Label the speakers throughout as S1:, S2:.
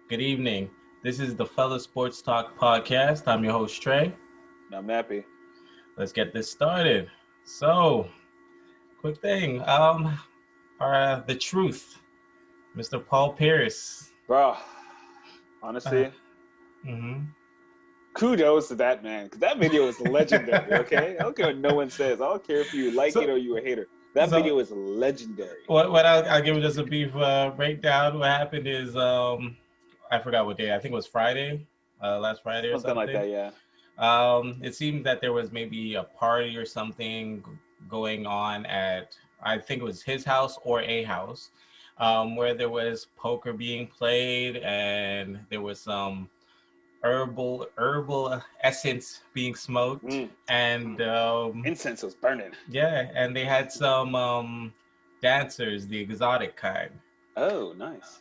S1: Good evening. This is the Fellaz Sports Talk podcast. I'm your host, Trey.
S2: I'm happy.
S1: Let's get this started. So, quick thing. The truth, Mr. Paul Pierce.
S2: Bro,
S1: Uh,
S2: honestly,
S1: mhm.
S2: kudos to that man, because that video is legendary, okay? I don't care what no one says. I don't care if you like it
S1: So,
S2: or you're a hater. That
S1: so
S2: video is legendary.
S1: what I'll give you just a brief breakdown. What happened is, I forgot what day. I think it was Friday, last Friday or
S2: Something like
S1: something.
S2: that, yeah.
S1: It seemed that there was maybe a party or something going on at, I think it was his house or a house, where there was poker being played and there was some herbal essence being smoked, and
S2: Incense was burning.
S1: yeah, and they had some dancers, the exotic kind.
S2: Oh, nice.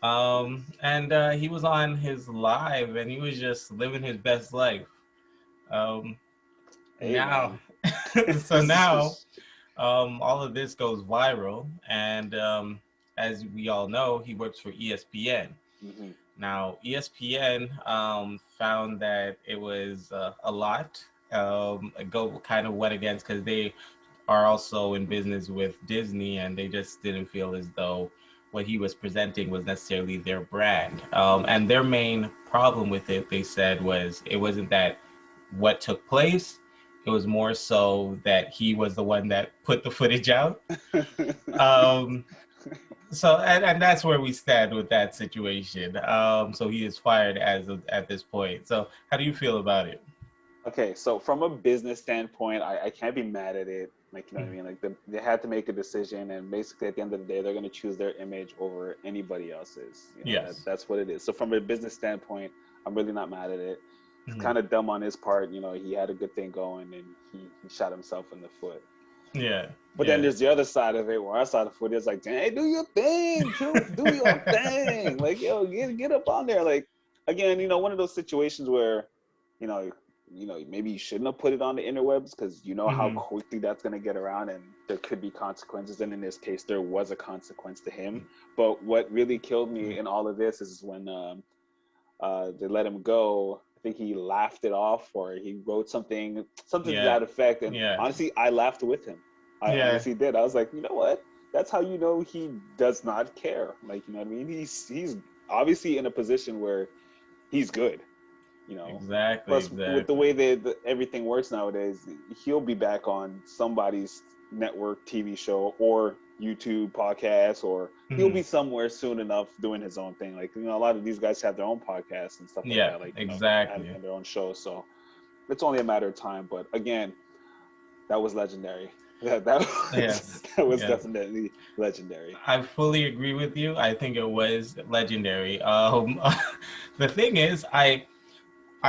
S1: And he was on his live and he was just living his best life. Um,
S2: Hey,
S1: now,
S2: man.
S1: so now, all of this goes viral, and as we all know, he works for ESPN.
S2: Mm-hmm.
S1: Now, ESPN found that it was a lot. Kind of went against because they are also in business with Disney, and they just didn't feel as though what he was presenting was necessarily their brand. And their main problem with it, they said, was it wasn't that what took place. It was more so that he was the one that put the footage out. And that's where we stand with that situation. So he is fired at this point. So how do you feel about it?
S2: Okay, so from a business standpoint, I can't be mad at it. Like, you know what I mean? Like, they had to make a decision, and basically at the end of the day, they're going to choose their image over anybody else's. You know,
S1: Yes.
S2: that's what it is. So from a business standpoint, I'm really not mad at it. It's kind of dumb on his part. You know, he had a good thing going, and he shot himself in the foot.
S1: Yeah.
S2: But then there's the other side of it, where our side of the foot is like, hey, do your thing, do your thing. Like, yo, get up on there. Like, again, you know, one of those situations where, you know, maybe you shouldn't have put it on the interwebs, because you know how quickly that's going to get around, and there could be consequences. And in this case, there was a consequence to him. But what really killed me in all of this is when they let him go. I think he laughed it off, or he wrote something to that effect. And honestly, I laughed with him. I honestly did. I was like, you know what? That's how you know he does not care. Like, you know what I mean? He's obviously in a position where he's good. You know,
S1: exactly.
S2: Plus, with the way that everything works nowadays, he'll be back on somebody's network TV show or YouTube podcast, or he'll be somewhere soon enough doing his own thing. Like, you know, a lot of these guys have their own podcasts and stuff like that. Like,
S1: exactly.
S2: And their own shows. So it's only a matter of time. But again, that was legendary. That was definitely legendary.
S1: I fully agree with you. I think it was legendary. The thing is, I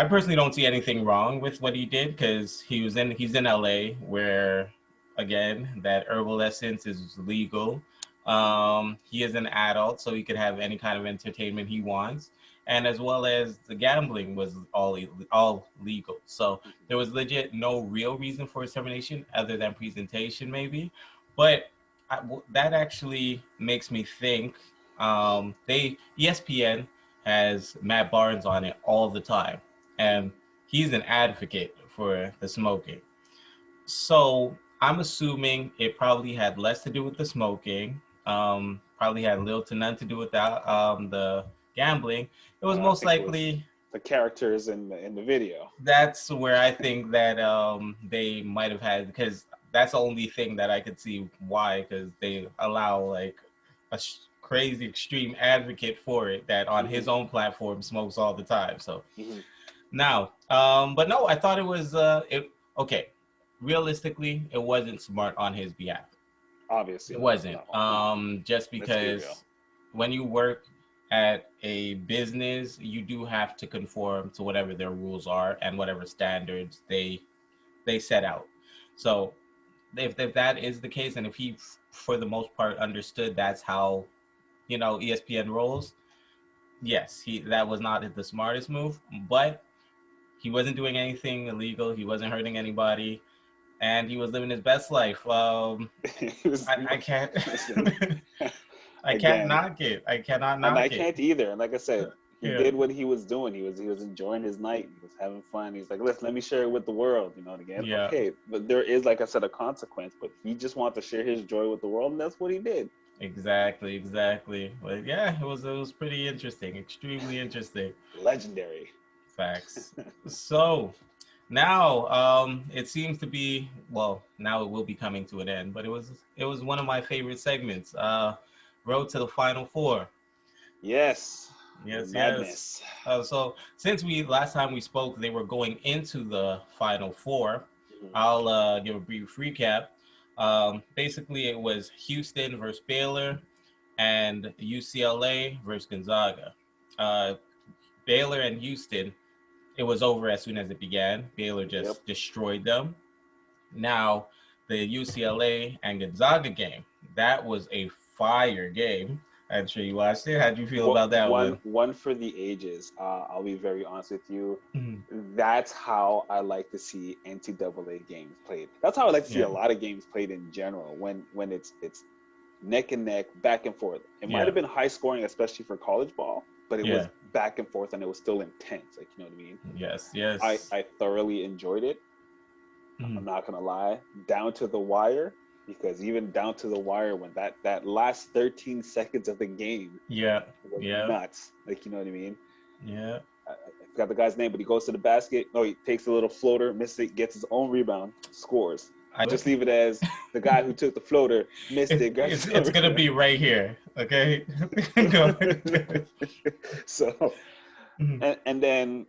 S1: personally don't see anything wrong with what he did, because he's in LA, where, again, that herbal essence is legal. He is an adult, so he could have any kind of entertainment he wants, and as well as the gambling was all legal. So there was legit no real reason for his termination other than presentation, maybe. But that actually makes me think. ESPN has Matt Barnes on it all the time, and he's an advocate for the smoking. So I'm assuming it probably had less to do with the smoking. Probably had little to none to do with that. The gambling. It was most likely
S2: the characters in the video.
S1: That's where I think that they might have had, because that's the only thing that I could see why, because they allow like a crazy extreme advocate for it that on his own platform smokes all the time. So now, but no, I thought it was okay. Realistically, it wasn't smart on his behalf.
S2: Obviously,
S1: it wasn't. Just because when you work at a business, you do have to conform to whatever their rules are and whatever standards they set out. So if that is the case, and if he for the most part understood that's how, you know, ESPN rolls, yes, that was not the smartest move, but he wasn't doing anything illegal, he wasn't hurting anybody, and he was living his best life. I can't I can't knock it. I cannot knock it.
S2: I can't either. And like I said, he did what he was doing. He was enjoying his night. He was having fun. He's like, let me share it with the world. You know, and again,
S1: Yeah.
S2: okay, but there is, like I said, a consequence. But he just wanted to share his joy with the world, and that's what he did.
S1: Exactly. But yeah, it was pretty interesting, extremely interesting.
S2: Legendary.
S1: Facts. So now, it seems to be, well, now it will be coming to an end, but it was one of my favorite segments. Road to the Final Four.
S2: Yes.
S1: Yes.
S2: Madness.
S1: So since last time we spoke, they were going into the Final Four.
S2: Mhm.
S1: I'll give a brief recap. Basically, it was Houston versus Baylor and UCLA versus Gonzaga. Baylor and Houston, it was over as soon as it began. Baylor just destroyed them. Now, the UCLA and Gonzaga game, that was a fire game. I'm sure you watched it. How'd you feel about that one?
S2: One for the ages. I'll be very honest with you.
S1: Mhm.
S2: That's how I like to see NCAA games played. That's how I like to see a lot of games played in general. When it's neck and neck, back and forth. It might have been high scoring, especially for college ball, but it was back and forth, and it was still intense. Like, you know what I mean?
S1: Yes.
S2: I thoroughly enjoyed it. I'm not gonna lie, down to the wire, because even down to the wire, when that last 13 seconds of the game was nuts. Like, you know what I mean?
S1: Yeah.
S2: I forgot the guy's name, but he goes to the basket. No, he takes a little floater, misses it, gets his own rebound, scores. I just leave it as the guy who took the floater missed it.
S1: It's gonna be right here, okay? Go ahead.
S2: So, and then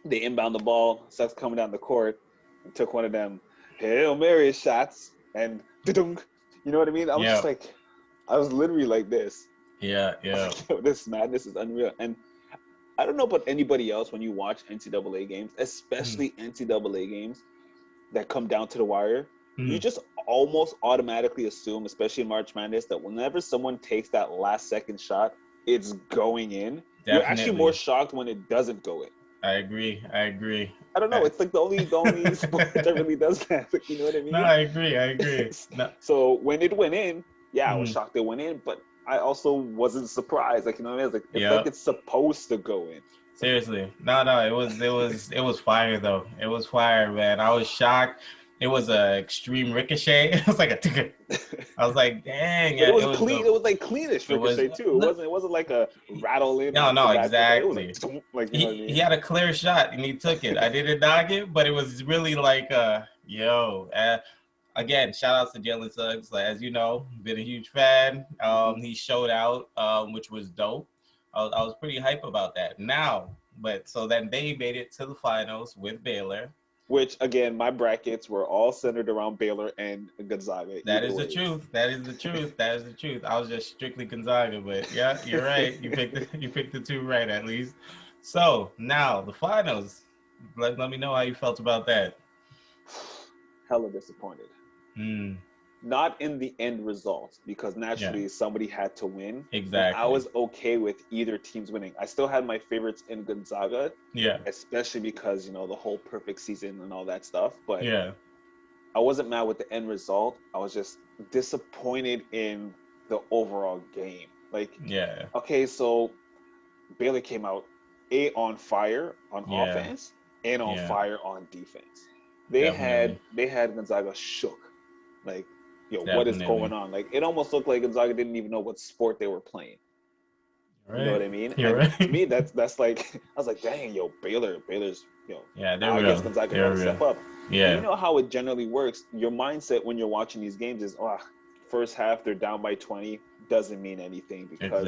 S2: they inbound the ball, starts coming down the court, and took one of them Hail Mary shots, and you know what I mean? I was just like, I was literally like this.
S1: Yeah.
S2: Like, yo, this madness is unreal. And I don't know about anybody else, when you watch NCAA games, especially NCAA games that come down to the wire, you just almost automatically assume, especially in March Madness, that whenever someone takes that last second shot, it's going in.
S1: Definitely.
S2: You're actually more shocked when it doesn't go in.
S1: I agree.
S2: I don't know. It's like the only sport that really does that. Like, you know what I mean?
S1: No, I agree. No.
S2: So when it went in, I was shocked it went in, but I also wasn't surprised. Like, you know what I mean? It's like it's supposed to go in.
S1: Seriously. No, it was fire though. It was fire, man. I was shocked. It was a extreme ricochet. It was like a ticket. I was like, dang.
S2: But it was clean. It was like cleanish ricochet too. It wasn't like a rattle in.
S1: No, exactly.
S2: It was like, you know what I mean?
S1: He had a clear shot and he took it. I didn't knock it, but it was really like, again, shout outs to Jalen Suggs. Like, as you know, been a huge fan. He showed out, which was dope. I was pretty hype about that. So then they made it to the finals with Baylor.
S2: Which, again, my brackets were all centered around Baylor and Gonzaga.
S1: That is the truth. I was just strictly Gonzaga, but yeah, you're right. You picked the two right at least. So now the finals. Let me know how you felt about that.
S2: Hella disappointed. Not in the end result, because naturally somebody had to win.
S1: Exactly.
S2: I was okay with either team's winning. I still had my favorites in Gonzaga.
S1: Yeah.
S2: Especially because, you know, the whole perfect season and all that stuff. But
S1: I
S2: wasn't mad with the end result. I was just disappointed in the overall game. Like, okay, so Baylor came out on fire on offense and on fire on defense. They had Gonzaga shook. Like, what is going on? Like, it almost looked like Gonzaga didn't even know what sport they were playing. Right. You know what I mean? To me, that's like, I was like, dang, Baylor's,
S1: they're
S2: real. I guess Gonzaga got to step up.
S1: Yeah.
S2: And you know how it generally works. Your mindset when you're watching these games is, first half they're down by 20, doesn't mean anything because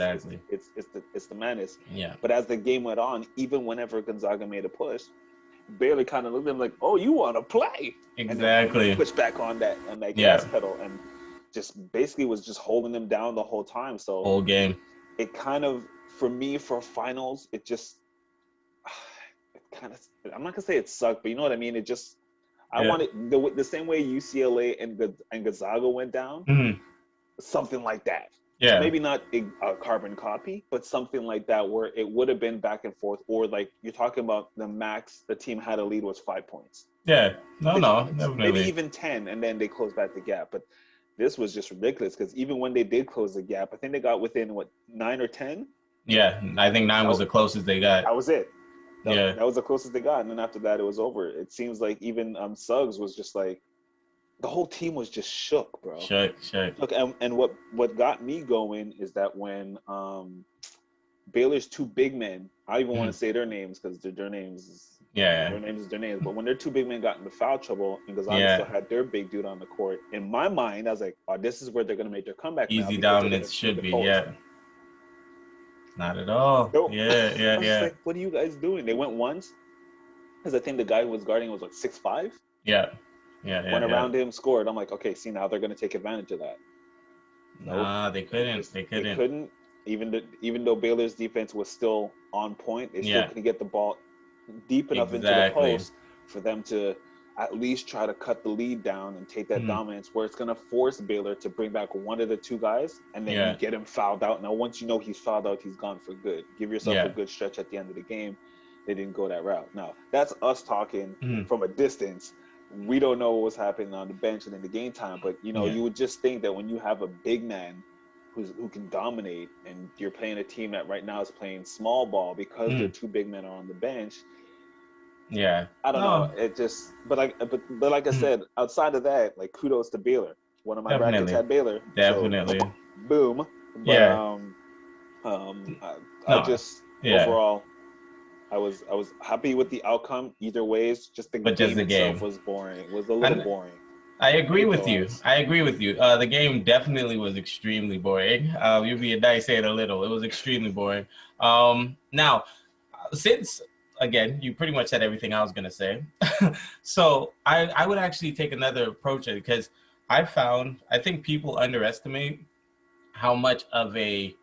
S2: it's the madness.
S1: Yeah.
S2: But as the game went on, even whenever Gonzaga made a push, Baylor kind of looked at him like, "Oh, you want to play?"
S1: Exactly.
S2: And pushed back on that gas pedal and just basically was just holding them down the whole time. So
S1: whole game.
S2: It kind of, for me, for finals, it kind of, I'm not gonna say it sucked, but you know what I mean. It just, I wanted the same way UCLA and Gonzaga went down, something like that.
S1: Yeah.
S2: Maybe not a carbon copy, but something like that where it would have been back and forth, or like you're talking about the max the team had a lead was 5 points.
S1: Yeah. No, definitely.
S2: Maybe even 10, and then they closed back the gap. But this was just ridiculous because even when they did close the gap, I think they got within 9 or 10.
S1: Yeah, I think 9 was the closest they got.
S2: That was it.
S1: Yeah.
S2: That was the closest they got, and then after that, it was over. It seems like even Suggs was just like the whole team was just shook, bro.
S1: Sure.
S2: Look, and what got me going is that when Baylor's two big men, I don't even want to say their names because their names,
S1: Yeah.
S2: their names. But when their two big men got into foul trouble and Gonzaga
S1: Yeah.
S2: still had their big dude on the court, in my mind, I was like, oh, this is where they're gonna make their comeback now
S1: Easy
S2: because they're gonna
S1: dominance should be.
S2: post.
S1: Yeah. Not at all.
S2: Nope.
S1: Yeah.
S2: I was like, what are you guys doing? They went once because I think the guy who was guarding was like 6'5".
S1: Yeah.
S2: Went around him, scored. I'm like, okay, see, now they're gonna take advantage of that.
S1: Nah, they couldn't. They couldn't.
S2: Even though Baylor's defense was still on point, they still couldn't get the ball deep enough into the post for them to at least try to cut the lead down and take that dominance where it's going to force Baylor to bring back one of the two guys and then you get him fouled out. Now, once you know he's fouled out, he's gone for good. Give yourself a good stretch at the end of the game. They didn't go that route. Now, that's us talking from a distance. We don't know what was happening on the bench and in the game time, but, you know, you would just think that when you have a big man who can dominate and you're playing a team that right now is playing small ball because their two big men are on the bench, I don't know. It just, but like I said, outside of that, like kudos to Baylor. One of my brackets had Baylor.
S1: Definitely.
S2: So, boom. But, overall, I was happy with the outcome. Either ways, just the game itself was boring. It was a little boring.
S1: I agree with you. The game definitely was extremely boring. You'd be nice saying a little. It was extremely boring. Now, since again, you pretty much said everything I was going to say. So I would actually take another approach because I think people underestimate how much of a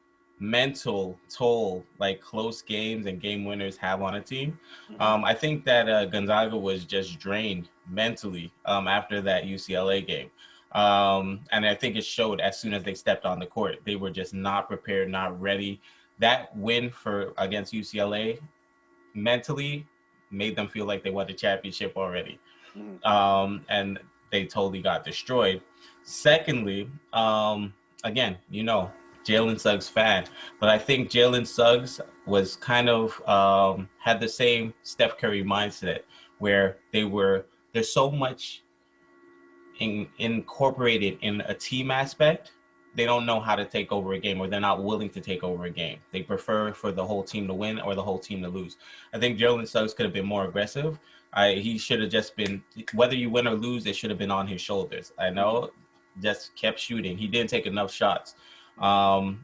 S1: mental toll like close games and game winners have on a team. I think that Gonzaga was just drained mentally after that UCLA game. And I think it showed as soon as they stepped on the court. They were just not prepared, not ready. That win against UCLA mentally made them feel like they won the championship already. And they totally got destroyed. Secondly, again, Jalen Suggs fan, but I think Jalen Suggs was kind of had the same Steph Curry mindset where there's so much incorporated in a team aspect. They don't know how to take over a game, or they're not willing to take over a game. They prefer for the whole team to win or the whole team to lose. I think Jalen Suggs could have been more aggressive. He should have just been, whether you win or lose, it should have been on his shoulders. I know, just kept shooting. He didn't take enough shots. And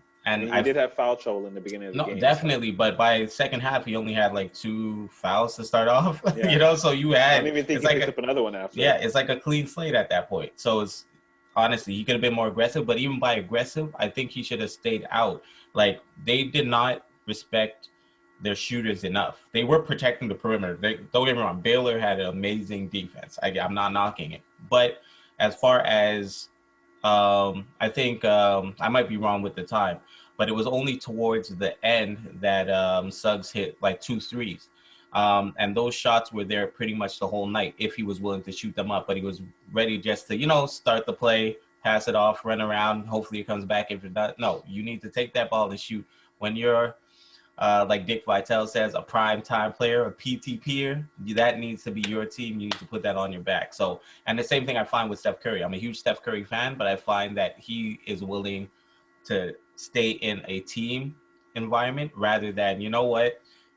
S2: he did have foul trouble in the beginning of the game.
S1: No, definitely. So. But by the second half, he only had like 2 fouls to start off. Yeah. So you had.
S2: I don't even think he picked up another one after.
S1: Yeah, it's like a clean slate at that point. So it's honestly, he could have been more aggressive. But even by aggressive, I think he should have stayed out. Like they did not respect their shooters enough. They were protecting the perimeter. Don't get me wrong. Baylor had an amazing defense. I'm not knocking it. But as far as I think I might be wrong with the time, but it was only towards the end that Suggs hit like 2 threes. And those shots were there pretty much the whole night if he was willing to shoot them up. But he was ready just to, start the play, pass it off, run around. Hopefully it comes back. If it not, no, you need to take that ball and shoot. When you're, like Dick Vitale says, a prime time player, a PT peer, that needs to be your team. You need to put that on your back. So, and the same thing I find with Steph Curry. I'm a huge Steph Curry fan, but I find that he is willing to stay in a team environment rather than,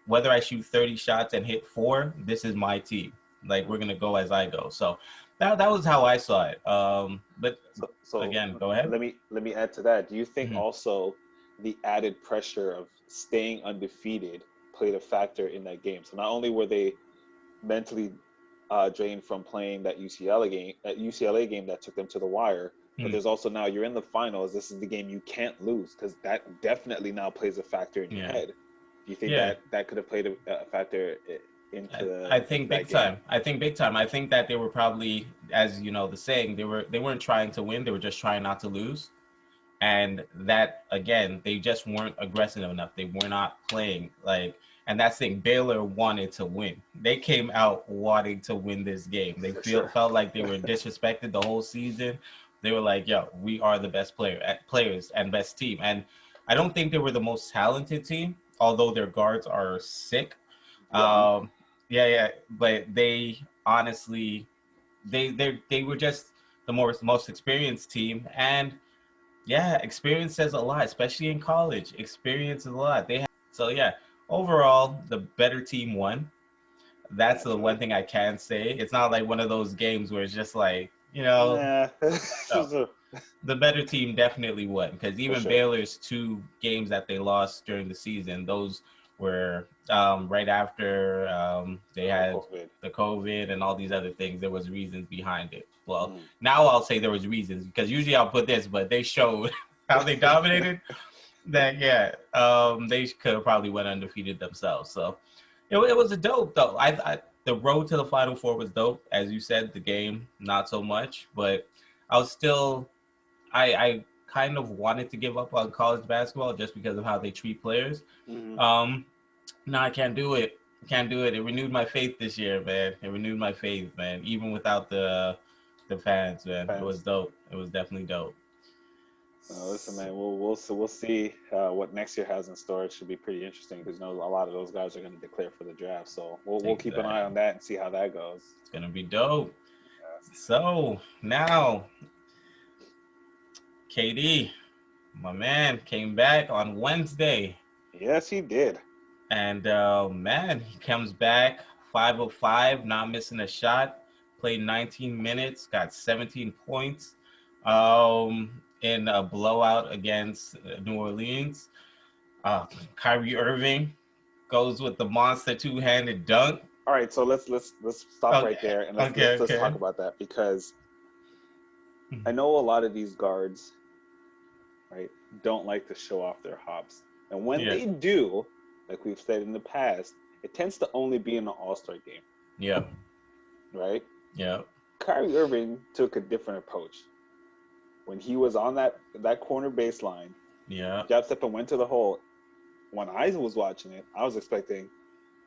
S1: whether I shoot 30 shots and hit 4, this is my team. Like, we're going to go as I go. So that was how I saw it. But so again, go ahead.
S2: Let me add to that. Do you think also the added pressure of staying undefeated played a factor in that game? So not only were they mentally drained from playing that UCLA game that took them to the wire, but there's also now you're in the finals. This is the game you can't lose because that definitely now plays a factor in your head. Do you think that could have played a factor into?
S1: I think big time. I think that they were probably, as the saying, they weren't trying to win. They were just trying not to lose. And that, again, they just weren't aggressive enough. They were not playing and that's the thing. Baylor wanted to win. They came out wanting to win this game. They felt like they were disrespected the whole season. They were like, yo, we are the best players and best team. And I don't think they were the most talented team, although their guards are sick.
S2: Yeah.
S1: Yeah, but they honestly, they were just the most experienced team, and yeah, experience says a lot, especially in college. Experience is a lot. So yeah, overall, the better team won. That's the one thing I can say. It's not like one of those games where it's just like,
S2: Nah.
S1: no. The better team definitely won, because even
S2: sure.
S1: Baylor's 2 games that they lost during the season, those were right after they had the COVID and all these other things. There was reasons behind it. Well, now I'll say there was reasons, because usually I'll put this, but they showed how they dominated. That they could have probably went undefeated themselves. So it was a dope though. The road to the Final Four was dope, as you said. The game not so much, but I was still. I kind of wanted to give up on college basketball just because of how they treat players. No, I can't do it. Can't do it. It renewed my faith this year, man. It renewed my faith, man. Even without the fans, man. It was dope. It was definitely dope.
S2: Listen, man. We'll see what next year has in store. It should be pretty interesting because a lot of those guys are going to declare for the draft. So we'll keep an eye on that and see how that goes.
S1: It's gonna be dope. So now, KD, my man, came back on Wednesday.
S2: Yes, he did.
S1: And man, he comes back 5 of 5, not missing a shot. Played 19 minutes, got 17 points in a blowout against New Orleans. Kyrie Irving goes with the monster 2-handed dunk.
S2: All right, so let's stop right there and let's talk about that, because I know a lot of these guards, right, don't like to show off their hops, and when they do, like we've said in the past, it tends to only be in the All-Star game.
S1: Yeah.
S2: Right?
S1: Yeah.
S2: Kyrie Irving took a different approach. When he was on that corner baseline, jab step and went to the hole. When I was watching it, I was expecting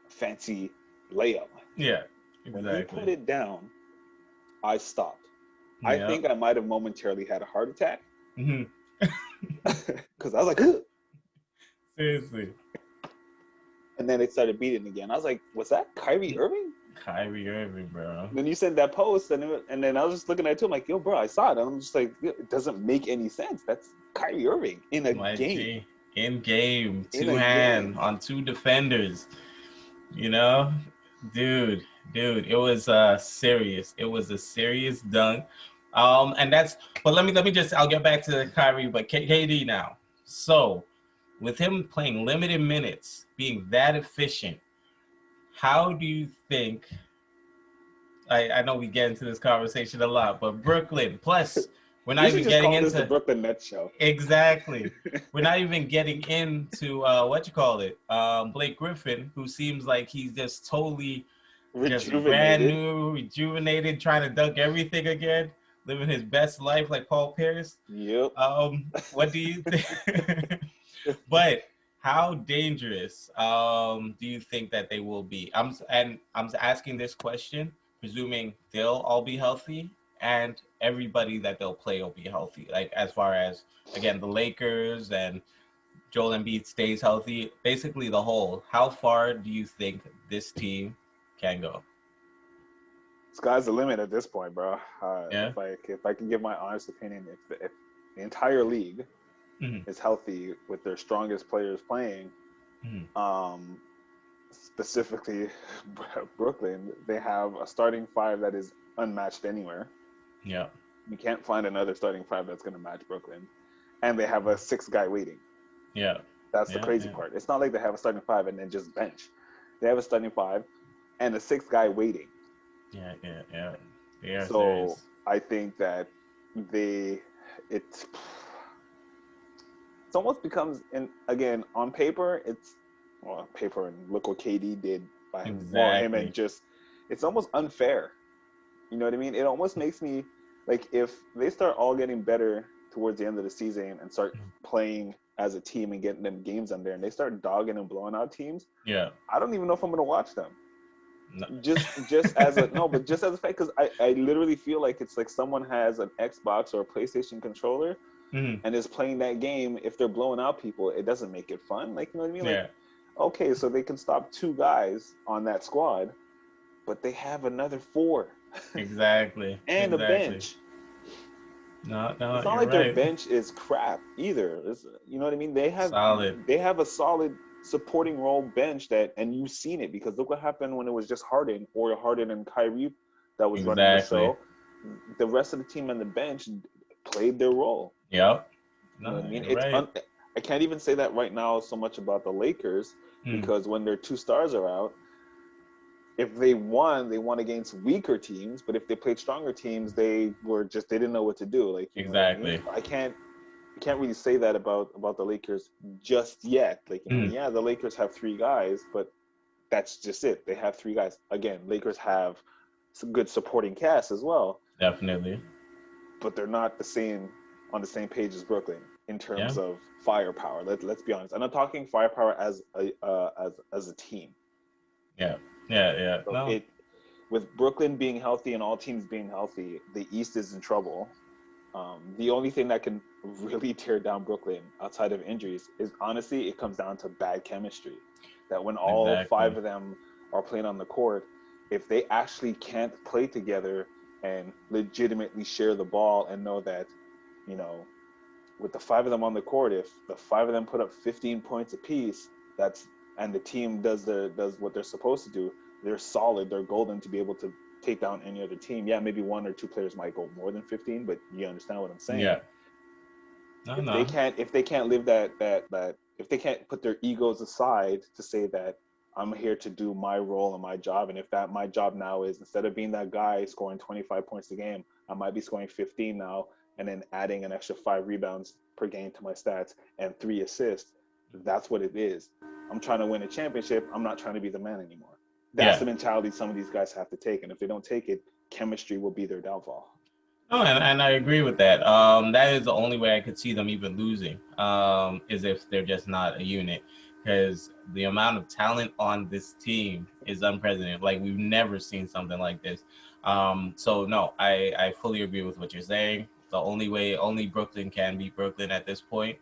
S2: a fancy layup.
S1: Yeah, exactly.
S2: When he put it down, I stopped. I think I might have momentarily had a heart attack. Because I was like, ugh.
S1: Seriously.
S2: And then it started beating again. I was like, was that Kyrie Irving?
S1: Kyrie Irving, bro.
S2: Then you sent that post, and then I was just looking at it too. I'm like, yo, bro, I saw it. And I'm just like, it doesn't make any sense. That's Kyrie Irving in a game.
S1: In game, 2-hand on 2 defenders. Dude, it was serious. It was a serious dunk. But let me just, I'll get back to Kyrie, but KD now. So with him playing limited minutes, being that efficient, how do you think, I know we get into this conversation a lot, but Brooklyn, plus we're not even getting into
S2: the Brooklyn Nets show.
S1: Exactly. We're not even getting into Blake Griffin, who seems like he's just totally just brand new, rejuvenated, trying to dunk everything again, living his best life like Paul Pierce.
S2: Yep.
S1: What do you think? But how dangerous do you think that they will be? I'm asking this question, presuming they'll all be healthy and everybody that they'll play will be healthy. Like, as far as, again, the Lakers and Joel Embiid stays healthy, basically the whole. How far do you think this team can go?
S2: Sky's the limit at this point, bro. If I can give my honest opinion, if the entire league is healthy with their strongest players playing, specifically Brooklyn, they have a starting 5 that is unmatched anywhere.
S1: Yeah.
S2: You can't find another starting 5 that's going to match Brooklyn. And they have a 6th guy waiting.
S1: Yeah.
S2: That's the crazy part. It's not like they have a starting 5 and then just bench. They have a starting 5 and a 6th guy waiting.
S1: Yeah.
S2: So I think that it almost becomes, again, on paper, paper, and look what KD did by him and just, it's almost unfair. You know what I mean? It almost makes me, like, if they start all getting better towards the end of the season and start playing as a team and getting them games on there, and they start dogging and blowing out teams, I don't even know if I'm going to watch them. No. Just as a fact, because I literally feel like it's like someone has an Xbox or a PlayStation controller and is playing that game, if they're blowing out people, it doesn't make it fun. Like, you know what I mean?
S1: Yeah.
S2: Like, okay, so they can stop 2 guys on that squad, but they have another 4
S1: Exactly.
S2: and a
S1: Exactly.
S2: bench.
S1: No,
S2: It's not
S1: you're
S2: like their
S1: right.
S2: bench is crap either. You know what I mean?
S1: Solid.
S2: They have a solid supporting role bench and you've seen it, because look what happened when it was just Harden and Kyrie that was running the
S1: Exactly.
S2: show. The rest of the team on the bench played their role.
S1: Yep.
S2: You know what
S1: No,
S2: I mean?
S1: you're right.
S2: I can't even say that right now so much about the Lakers, because when their 2 stars are out, if they won against weaker teams. But if they played stronger teams, they didn't know what to do. Like, you know what I mean?
S1: Exactly.
S2: I can't really say that about the Lakers just yet. Like, you know, yeah, the Lakers have 3 guys, but that's just it. They have 3 guys. Again, Lakers have some good supporting cast as well,
S1: Definitely.
S2: but they're not on the same page as Brooklyn in
S1: Yeah.
S2: terms of firepower. Let's be honest. I'm not talking firepower as a team.
S1: Yeah. Yeah.
S2: So
S1: No.
S2: With Brooklyn being healthy and all teams being healthy, the East is in trouble. The only thing that can really tear down Brooklyn outside of injuries is, honestly, it comes down to bad chemistry. That when all 5
S1: Exactly.
S2: of them are playing on the court, if they actually can't play together and legitimately share the ball and know that, you know, with the 5 of them on the court, if the 5 of them put up 15 points apiece, and the team does what they're supposed to do, they're solid, they're golden to be able to take down any other team. Yeah, maybe 1 or 2 players might go more than 15, but you understand what I'm saying.
S1: Yeah. No.
S2: If
S1: No.
S2: they can't live that if they can't put their egos aside to say that I'm here to do my role and my job, and if that my job now is, instead of being that guy scoring 25 points a game, I might be scoring 15 now, and then adding an extra 5 rebounds per game to my stats and 3 assists. That's what it is. I'm trying to win a championship. I'm not trying to be the man anymore. That's
S1: Yeah.
S2: the mentality some of these guys have to take, and if they don't take it, chemistry will be their downfall.
S1: No, and I agree with that. That is the only way I could see them even losing. Is if they're just not a unit, because the amount of talent on this team is unprecedented. Like, we've never seen something like this. So no, I fully agree with what you're saying. The only Brooklyn can beat Brooklyn at this point.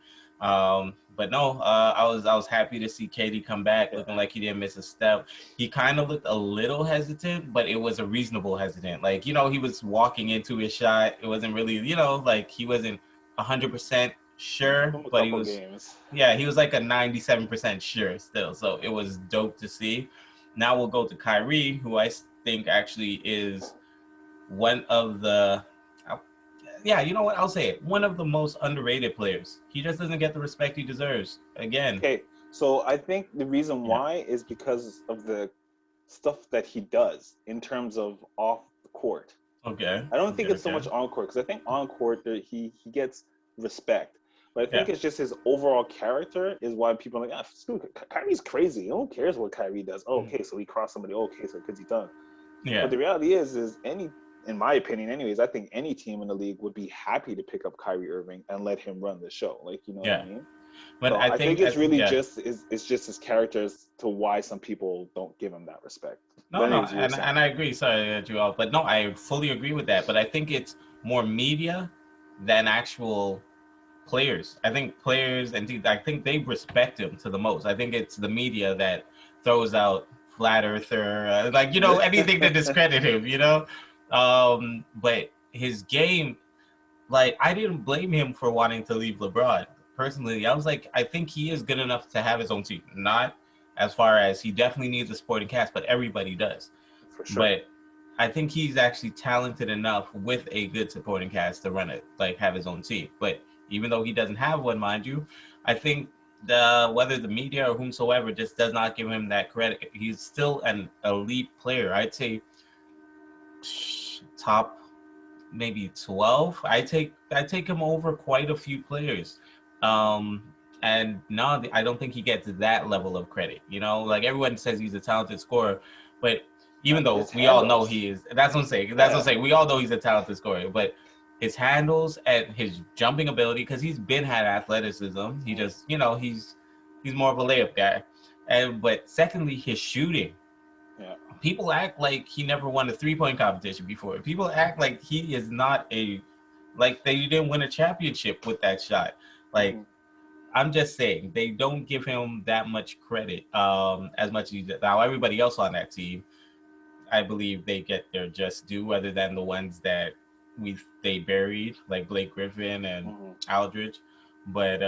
S1: But no, I was happy to see Katie come back, looking like he didn't miss a step. He kind of looked a little hesitant, but it was a reasonable hesitant. Like, you know, he was walking into his shot. It wasn't really, you know, like, he wasn't 100% sure,
S2: From a
S1: but he
S2: couple
S1: was,
S2: games.
S1: yeah, he was like a 97% sure still. So it was dope to see. Now we'll go to Kyrie, who I think actually is one of the, yeah, you know what? I'll say it. One of the most underrated players. He just doesn't get the respect he deserves. Again.
S2: Okay, so I think the reason
S1: Yeah.
S2: why is because of the stuff that he does in terms of off the court.
S1: Okay.
S2: I don't think it's so
S1: Okay.
S2: much on court, because I think on court he gets respect, but I think
S1: Yeah.
S2: it's just his overall character is why people are like, Kyrie's crazy. No one cares what Kyrie does. Oh, okay, so he crossed somebody. Oh, okay, so because he done.
S1: Yeah.
S2: But the reality is in my opinion, anyways, I think any team in the league would be happy to pick up Kyrie Irving and let him run the show. Like, you know what I
S1: Yeah.
S2: mean?
S1: But
S2: So
S1: I
S2: I think
S1: think,
S2: it's really
S1: yeah.
S2: just his character as to why some people don't give him that respect.
S1: No,
S2: But
S1: no,
S2: anyways, you were
S1: and
S2: saying.
S1: I agree. Sorry to cut you off, but no, I fully agree with that. But I think it's more media than actual players. I think players and I think they respect him to the most. I think it's the media that throws out flat earther, like, you know, anything to discredit him. You know, but his game, like, I didn't blame him for wanting to leave LeBron. Personally, I was like, I think he is good enough to have his own team. Not as far as he definitely needs a supporting cast, but everybody does.
S2: For sure.
S1: But I think he's actually talented enough with a good supporting cast to run it, like, have his own team. But even though he doesn't have one, mind you, I think whether the media or whomsoever just does not give him that credit. He's still an elite player. I'd say top maybe 12. I take him over quite a few players. And no, I don't think he gets that level of credit. You know, like, everyone says he's a talented scorer, but even though
S2: His
S1: we all know
S2: handles.
S1: he is, that's what I'm saying. That's what I'm
S2: Yeah.
S1: saying. We all know he's a talented scorer, but his handles and his jumping ability, because he's been had athleticism. He just, you know, he's more of a layup guy. But secondly, his shooting.
S2: Yeah.
S1: People act like he never won a 3-point competition before. People act like he is not Like they didn't win a championship with that shot. Like I'm just saying they don't give him that much credit as much as he did. Now everybody else on that team, I believe they get their just due, other than the ones that they buried, like Blake Griffin and Aldridge. But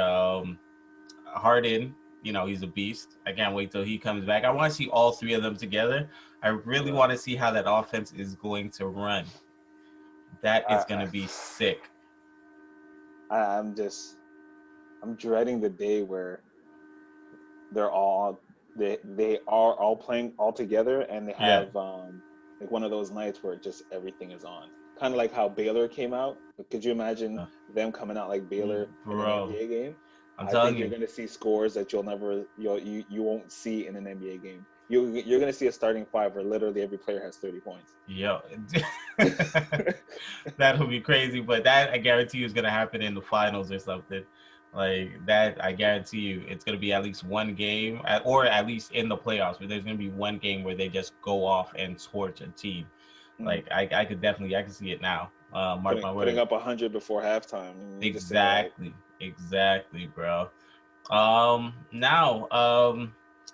S1: Harden, he's a beast. I can't wait till he comes back. I want to see all three of them together. I really want to see how that offense is going to run. That is going to be sick.
S2: I'm dreading the day where they are all playing all together, and they have like one of those nights where just everything is on. Kind of like how Baylor came out. Could you imagine them coming out like Baylor in an NBA game? I think you're going to see scores that you won't see in an NBA game. You're going to see a starting five where literally every player has 30 points.
S1: Yo, that'll be crazy. But that I guarantee you is going to happen in the finals or something. Like that, I guarantee you, it's going to be at least one game, or at least in the playoffs, where there's going to be one game where they just go off and torch a team. Like I can see it now. Mark my word.
S2: Putting up 100 before halftime.
S1: Exactly, bro. Now, on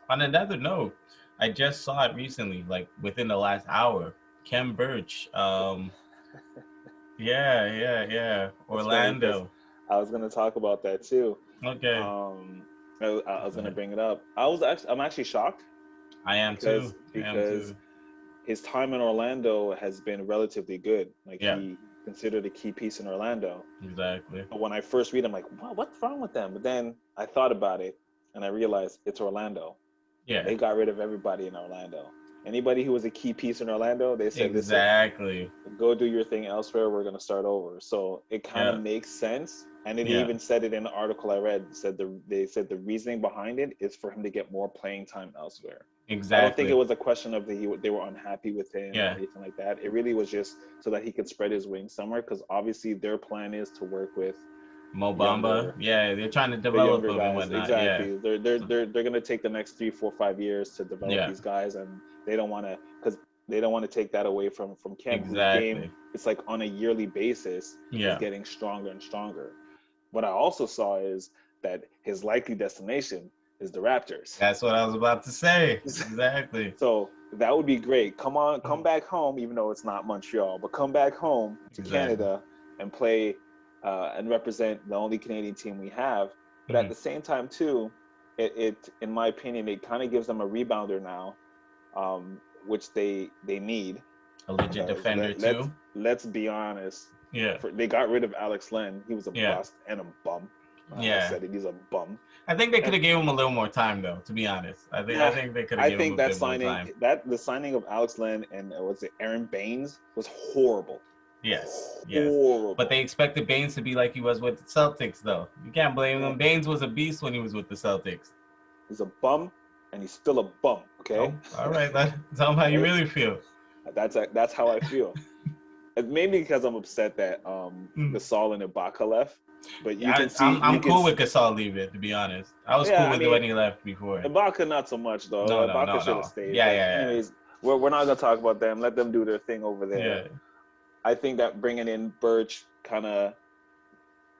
S1: another note, I just saw it recently, like within the last hour. Khem Birch. Yeah. Orlando.
S2: I was gonna talk about that too.
S1: Okay.
S2: I was gonna bring it up. I'm actually shocked.
S1: I am too.
S2: Because his time in Orlando has been relatively good. Like he considered a key piece in Orlando.
S1: Exactly.
S2: But when I first read, I'm like, what's wrong with them? But then I thought about it, and I realized it's Orlando.
S1: Yeah.
S2: They got rid of everybody in Orlando. Anybody who was a key piece in Orlando, they said,
S1: exactly.
S2: Go do your thing elsewhere. We're going to start over. So it kind of makes sense. And they even said it in the article I read. They said the reasoning behind it is for him to get more playing time elsewhere.
S1: Exactly.
S2: I don't think it was a question of they were unhappy with him or anything like that. It really was just so that he could spread his wings somewhere, because obviously their plan is to work with
S1: Mo Bamba. They're trying to develop him and whatnot.
S2: Exactly. They're going to take the next 3, 4, 5 years to develop these guys, and they don't want to take that away from Khem.
S1: Exactly.
S2: Whose game, it's like on a yearly basis is getting stronger and stronger. What I also saw is that his likely destination is the Raptors.
S1: That's what I was about to say. Exactly.
S2: So that would be great. Come back home, even though it's not Montreal, but come back home to Canada and play and represent the only Canadian team we have. But at the same time, too, it in my opinion, it kind of gives them a rebounder now, which they need.
S1: A legit defender, too.
S2: Let's be honest.
S1: Yeah.
S2: They got rid of Alex Len. He was a bust and a bum. I said it. He's a bum.
S1: I think they could have gave him a little more time, though. To be honest, I think they could have given him a bit more time.
S2: The signing of Alex Len and Aaron Baines was horrible.
S1: Yes.
S2: Horrible.
S1: But they expected Baines to be like he was with the Celtics, though. You can't blame him. Baines was a beast when he was with the Celtics.
S2: He's a bum, and he's still a bum. Okay.
S1: Oh, all right. Tell him how you really feel.
S2: That's how I feel. Maybe because I'm upset that Gasol and Ibaka left. But you can see,
S1: I'm cool with Gasol leaving, to be honest. I was cool with it when he left before.
S2: Ibaka not so much, though. Ibaka should have stayed. Anyways, we're not gonna talk about them. Let them do their thing over there. Yeah. I think that bringing in Birch kind of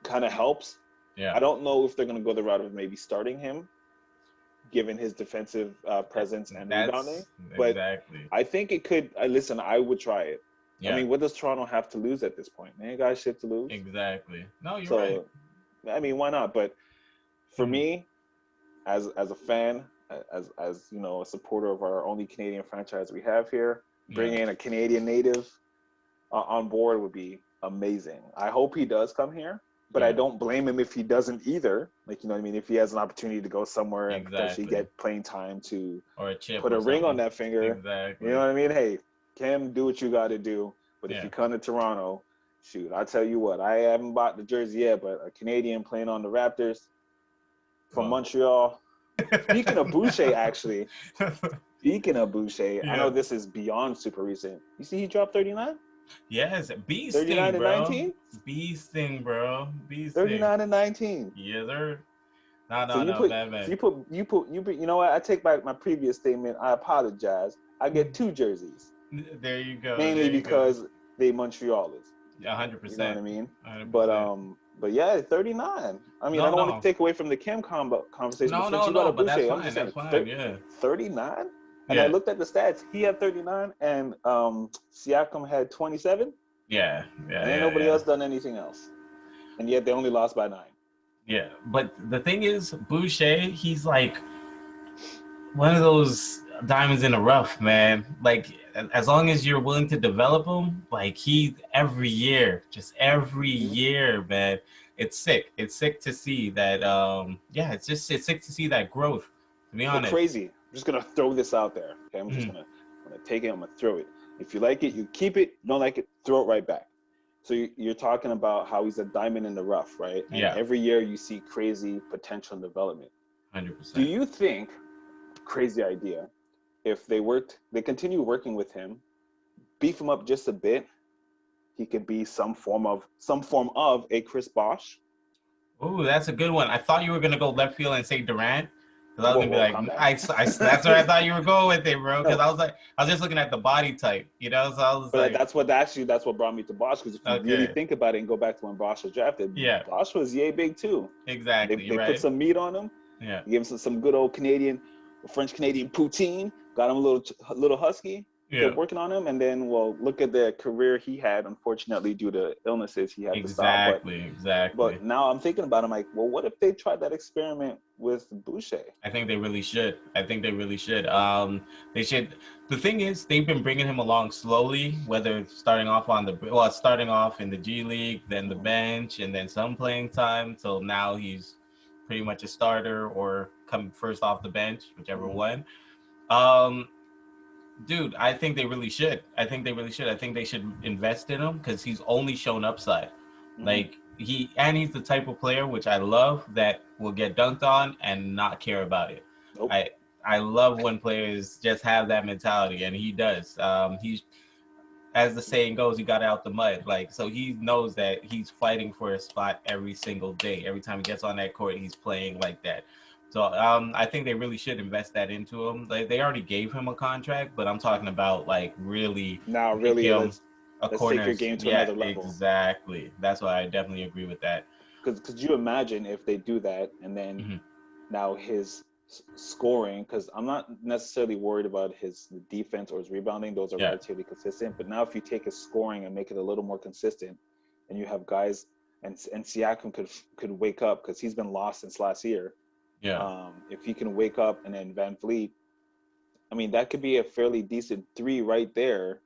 S2: helps.
S1: Yeah.
S2: I don't know if they're gonna go the route of maybe starting him, given his defensive presence and rebounding. But I think it could. Listen, I would try it. Yeah. I mean, what does Toronto have to lose at this point? They ain't got shit to lose.
S1: Exactly. No, you're right.
S2: I mean, why not? But for me, as a fan, as a supporter of our only Canadian franchise we have here, bringing in a Canadian native on board would be amazing. I hope he does come here, but I don't blame him if he doesn't either. Like, you know what I mean? If he has an opportunity to go somewhere and potentially get playing time to put a ring on that finger.
S1: Exactly.
S2: You know what I mean? Hey, Khem, do what you got to do. But if you come to Toronto, shoot, I tell you what, I haven't bought the jersey yet, but a Canadian playing on the Raptors from Montreal. Speaking of Boucher, actually, I know this is beyond super recent. You see he dropped 39?
S1: Yes, beast
S2: 39
S1: thing, bro.
S2: and 19?
S1: Beast thing, bro. Beast
S2: 39 and 19.
S1: Yes, sir.
S2: You know what? I take back my previous statement. I apologize. I get 2 jerseys.
S1: There you go.
S2: Mainly because they Montrealers.
S1: 100%.
S2: You know what I mean?
S1: 100%.
S2: But yeah, 39. I mean, I don't want to take away from the Khem conversation.
S1: No,
S2: but since you got a
S1: but that's
S2: Boucher, I'm
S1: fine.
S2: just
S1: That's
S2: saying,
S1: fine. Yeah.
S2: 39. And I
S1: Yeah.
S2: looked at the stats. He had 39, and Siakam had 27.
S1: Yeah.
S2: And ain't nobody else done anything else. And yet they only lost by 9.
S1: Yeah, but the thing is, Boucher, he's like one of those diamonds in the rough, man. Like, as long as you're willing to develop him, like every year, man. It's sick. It's sick to see that. It's sick to see that growth. To be honest.
S2: Crazy. I'm just gonna throw this out there. Okay, I'm gonna take it. I'm gonna throw it. If you like it, you keep it. You don't like it, throw it right back. So you're talking about how he's a diamond in the rough, right? And every year you see crazy potential and development.
S1: 100%.
S2: Do you think, crazy idea, if they continue working with him, beef him up just a bit, he could be some form of a Chris Bosh?
S1: Ooh, that's a good one. I thought you were gonna go left field and say Durant. Because I was gonna be like, that's where I thought you were going with it, bro. Because I was just looking at the body type, you know. So I was
S2: that's what brought me to Bosh. Because if you really think about it and go back to when Bosh was drafted, Bosh was yay big too.
S1: Exactly.
S2: They put some meat on him.
S1: Yeah.
S2: Gave him some good old French Canadian poutine. Got him a little husky. Kept working on him, and then look at the career he had. Unfortunately, due to illnesses, he had to stop. Exactly. But now I'm thinking about it, I'm like, well, what if they tried that experiment with Boucher?
S1: I think they really should. They should. The thing is, they've been bringing him along slowly, whether starting off in the G League, then the bench, and then some playing time. So now he's pretty much a starter or come first off the bench, whichever one. Dude, I think they really should. I think they should invest in him because he's only shown upside. Like he's the type of player which I love that will get dunked on and not care about it. Nope. I love when players just have that mentality, and he does. He's, as the saying goes, he got out the mud. Like, so he knows that he's fighting for a spot every single day. Every time he gets on that court, he's playing like that. So I think they really should invest that into him. Like, they already gave him a contract, but I'm talking about like really
S2: let's take your game to another level.
S1: Exactly. That's why I definitely agree with that.
S2: Because could you imagine if they do that and then now his scoring, because I'm not necessarily worried about his defense or his rebounding. Those are relatively consistent. But now if you take his scoring and make it a little more consistent, and you have guys, and Siakam could wake up because he's been lost since last year. Yeah. If he can wake up, and then Van Vliet, I mean, that could be a fairly decent 3 right there.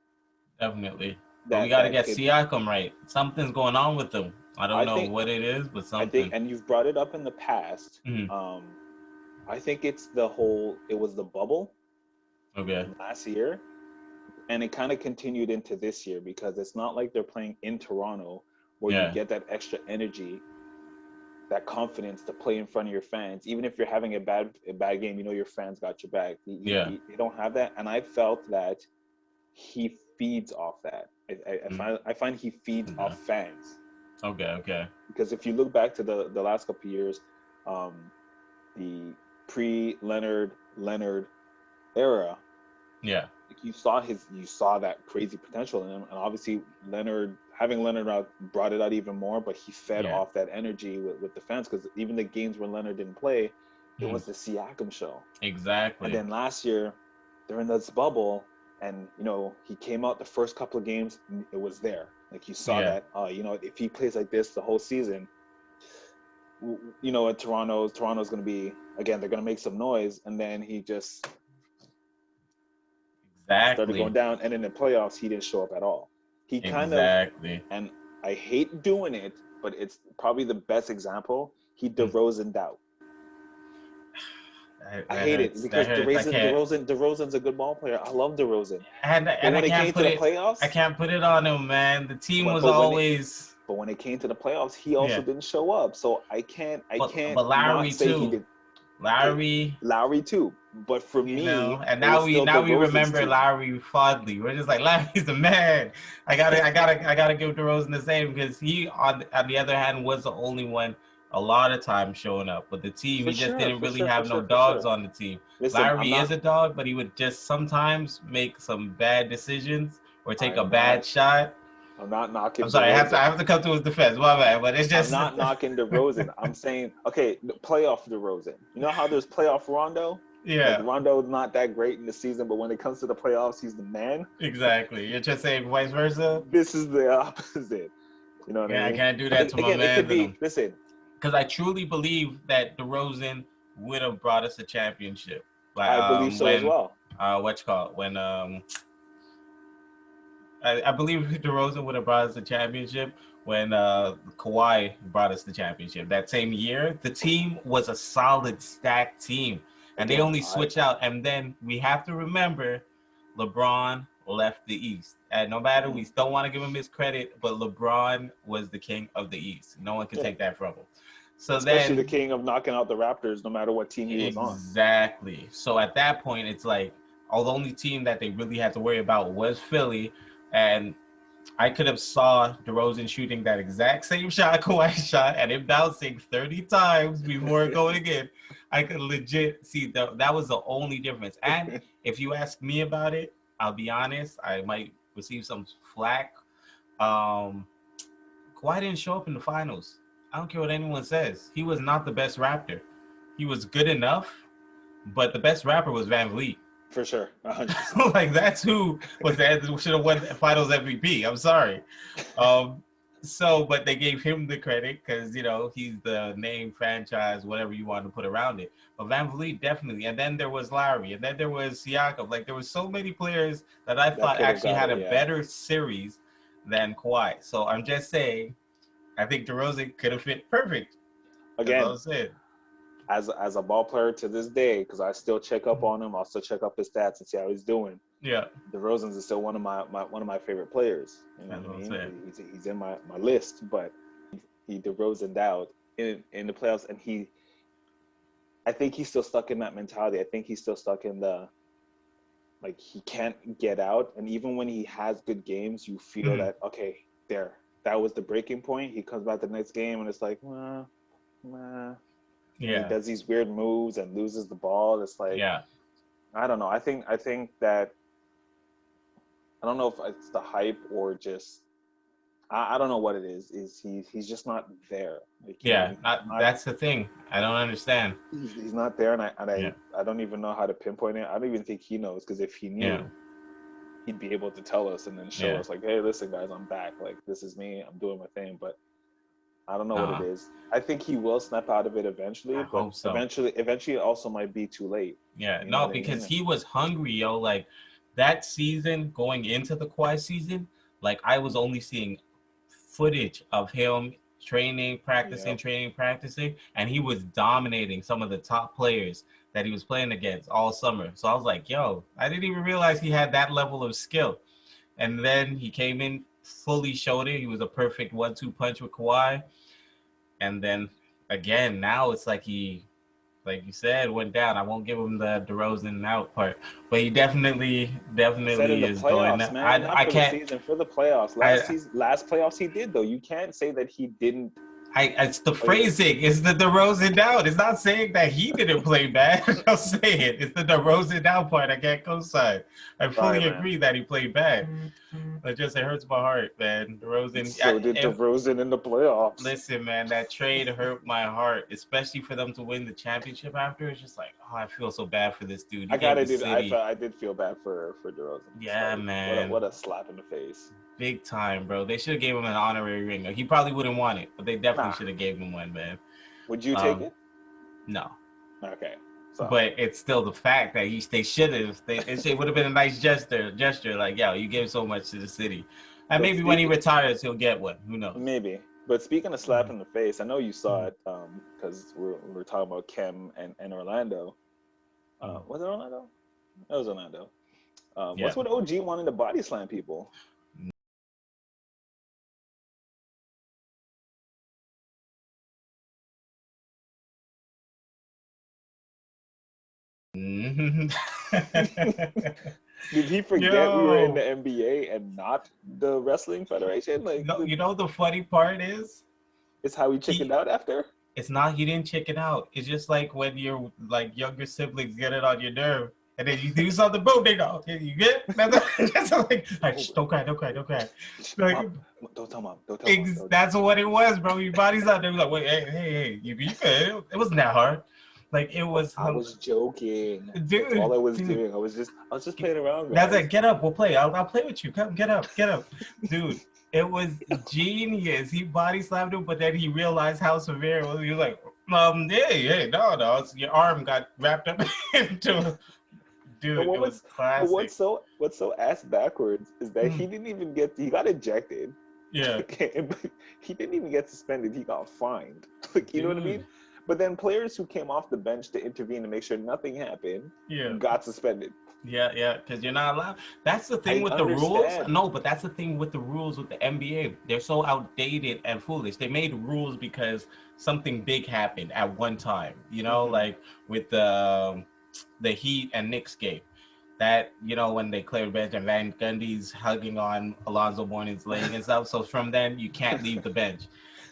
S1: Definitely. But we got to get Siakam right. Something's going on with him. I don't know what it is, but something.
S2: I think, and you've brought it up in the past. I think it was the bubble.
S1: Okay.
S2: Last year, and it kind of continued into this year because it's not like they're playing in Toronto where you get that extra energy, that confidence to play in front of your fans. Even if you're having a bad game, you know your fans got your back. You don't have that, and I felt that he feeds off that. I find he feeds off fans.
S1: Okay.
S2: Because if you look back to the last couple of years, the pre-Leonard era, you saw that crazy potential in him, and obviously having Leonard out brought it out even more. But he fed off that energy with the fans, because even the games when Leonard didn't play, it was the Siakam show.
S1: Exactly.
S2: And then last year, during this bubble, and he came out the first couple of games, it was there. Like you saw that. If he plays like this the whole season, at Toronto's going to be, again, they're going to make some noise, and then he just started going down. And in the playoffs, he didn't show up at all. He kind of, and I hate doing it, but it's probably the best example. He DeRozan'd out. I hate it because DeRozan's a good ball player. I love DeRozan.
S1: And when it came to the playoffs, I can't put it on him, man. The team was always.
S2: But when it came to the playoffs, he also didn't show up. So I can't.
S1: But Lowry too. Lowry
S2: too. But for me,
S1: and now we remember Lowry fondly. We're just like, Lowry's the man. I gotta give DeRozan the same, because he on the other hand was the only one a lot of times showing up. But the team, he just didn't really have no dogs on the team. Listen, Lowry is a dog, but he would just sometimes make some bad decisions or take a bad shot.
S2: I'm not knocking.
S1: I'm sorry. I have to come to his defense. My bad. But it's just.
S2: I'm not knocking DeRozan. I'm saying, okay, the playoff DeRozan. You know how there's playoff Rondo?
S1: Yeah.
S2: Like Rondo's not that great in the season, but when it comes to the playoffs, he's the man.
S1: Exactly. You're just saying vice versa.
S2: This is the opposite. You know what I mean?
S1: I can't do that to my
S2: again,
S1: man.
S2: It could be. Listen,
S1: because I truly believe that DeRozan would have brought us a championship. Like
S2: I believe so as well.
S1: What you call it? When I believe DeRozan would have brought us the championship when Kawhi brought us the championship. That same year, the team was a solid stacked team. And they only switch out. And then we have to remember LeBron left the East. And no matter, we still want to give him his credit, but LeBron was the king of the East. No one can take that from him. So
S2: especially the king of knocking out the Raptors no matter what team he was on.
S1: Exactly. So at that point, it's like, the only team that they really had to worry about was Philly. And I could have saw DeRozan shooting that exact same shot Kawhi shot and him bouncing 30 times before going in. I could legit see that was the only difference. And if you ask me about it, I'll be honest, I might receive some flack. Kawhi didn't show up in the finals. I don't care what anyone says. He was not the best Raptor. He was good enough, but the best rapper was Van Vliet.
S2: For sure.
S1: Like, that's who should have won finals MVP. I'm sorry. But they gave him the credit because, you know, he's the name, franchise, whatever you want to put around it. But Van Vliet, definitely. And then there was Lowry. And then there was Siakam. Like, there were so many players that I thought actually had a better series than Kawhi. So I'm just saying, I think DeRozan could have fit perfect.
S2: Again,
S1: as
S2: a ball player to this day, because I still check up on him. I'll still check up his stats and see how he's doing.
S1: Yeah,
S2: DeRozan is still one of my favorite players. You know what I mean? He's in my list, but he DeRozan'd out in the playoffs, and I think he's still stuck in that mentality. I think he's still stuck in the, like, he can't get out. And even when he has good games, you feel that, okay, that was the breaking point. He comes back the next game and it's like, nah.
S1: Yeah.
S2: He does these weird moves and loses the ball. It's like, I don't know. I think that, I don't know if it's the hype or just, I don't know what it is. He's just not there. Like,
S1: that's the thing. I don't understand.
S2: He's not there, and I don't even know how to pinpoint it. I don't even think he knows, because if he knew, he'd be able to tell us and then show us, like, hey, listen, guys, I'm back. Like, this is me. I'm doing my thing. But I don't know what it is. I think he will snap out of it eventually, but
S1: hope so.
S2: eventually it also might be too late.
S1: Yeah, because he was hungry, yo. Like, that season going into the Kawhi season, like, I was only seeing footage of him training, practicing, and he was dominating some of the top players that he was playing against all summer. So I was like, yo, I didn't even realize he had that level of skill. And then he came in, fully showed it. He was a perfect 1-2 punch with Kawhi. And then again, now it's like he, like you said, went down. I won't give him the DeRozan out part, but he definitely is going down. I can't.
S2: For the playoffs, last playoffs he did, though. You can't say that he didn't.
S1: It's the phrasing. It's the DeRozan down. It's not saying that he didn't play bad. I'm saying it's the DeRozan down part. I can't co-sign. I fully agree that he played bad. It hurts my heart, man. DeRozan.
S2: So did DeRozan in the playoffs.
S1: Listen, man, that trade hurt my heart, especially for them to win the championship after. It's just like, I feel so bad for this dude.
S2: I did feel bad for DeRozan.
S1: Yeah, like, man.
S2: What a slap in the face.
S1: Big time, bro. They should have gave him an honorary ring. He probably wouldn't want it, but they definitely should have gave him one, man.
S2: Would you take it?
S1: No.
S2: Okay. So.
S1: But it's still the fact that they should have. It would have been a nice gesture. Like, yo, you gave so much to the city. And maybe when he retires, he'll get one. Who knows?
S2: Maybe. But speaking of slap in the face, I know you saw it because we're talking about Khem and Orlando. Was it Orlando? It was Orlando. What's with OG wanting to body slam people? Did he forget we were in the NBA and not the Wrestling Federation? Like,
S1: no, you know the funny part is,
S2: it's how he chickened out after.
S1: It's not he didn't chicken out. It's just like when your like younger siblings get it on your nerve, And then you do something, boom, they go, okay, you good? That's like, don't cry. Like,
S2: Mom, don't tell mom. Don't tell mom.
S1: that's what it was, bro. Your body's out there. Like, wait, hey, you good? It wasn't that hard. Like, it was.
S2: I was joking.
S1: Dude,
S2: that's all I was doing. I was just playing around. Guys.
S1: That's like, get up, we'll play. I'll play with you. Come, get up. Dude, it was genius. He body slammed him, but then he realized how severe it was. He was like, hey, no, your arm got wrapped up into. Dude, it was classic.
S2: What's so ass backwards is that he didn't even he got ejected.
S1: Yeah.
S2: He didn't even get suspended. He got fined. Like, you know what I mean? But then players who came off the bench to intervene to make sure nothing happened got suspended.
S1: Yeah, because you're not allowed. That's the thing with the rules. No, but that's the thing with the rules with the NBA. They're so outdated and foolish. They made rules because something big happened at one time. You know, like with the Heat and Knicks game. That, you know, when they cleared bench and Van Gundy's hugging on Alonzo Mourning's leg and stuff. So from then, you can't leave the bench.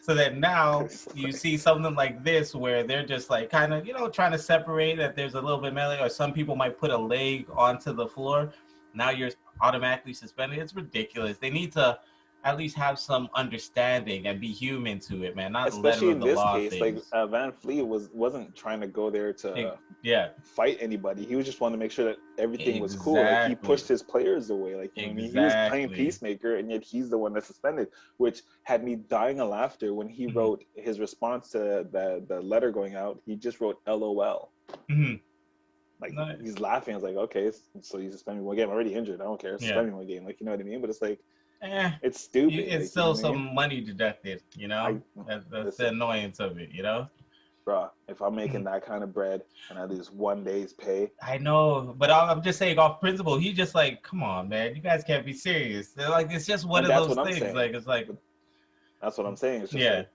S1: So that now you see something like this where they're just like kind of, you know, trying to separate that there's a little bit melee, or some people might put a leg onto the floor. Now you're automatically suspended. It's ridiculous. They need to at least have some understanding and be human to it, man. Not
S2: especially in this case,
S1: things.
S2: Like Van Fleet wasn't trying to go there to fight anybody. He was just wanting to make sure that everything was cool. Like, he pushed his players away. Like, you know what I mean? He was playing peacemaker, and yet he's the one that's suspended, which had me dying of laughter when he wrote his response to the letter going out. He just wrote LOL. Like, he's laughing. I was like, okay, so you suspend me one game. I'm already injured. I don't care. Suspend me one game. Like, you know what I mean? But it's like, it's stupid.
S1: It's
S2: like,
S1: still
S2: you know
S1: some money deducted, you know? That's the annoyance of it, you know?
S2: Bro, if I'm making that kind of bread and I lose 1 day's pay.
S1: I know, but I'm just saying off principle, he's just like, come on, man, you guys can't be serious. They're like, it's just one of those things. Like, it's like.
S2: That's what I'm saying. It's just like,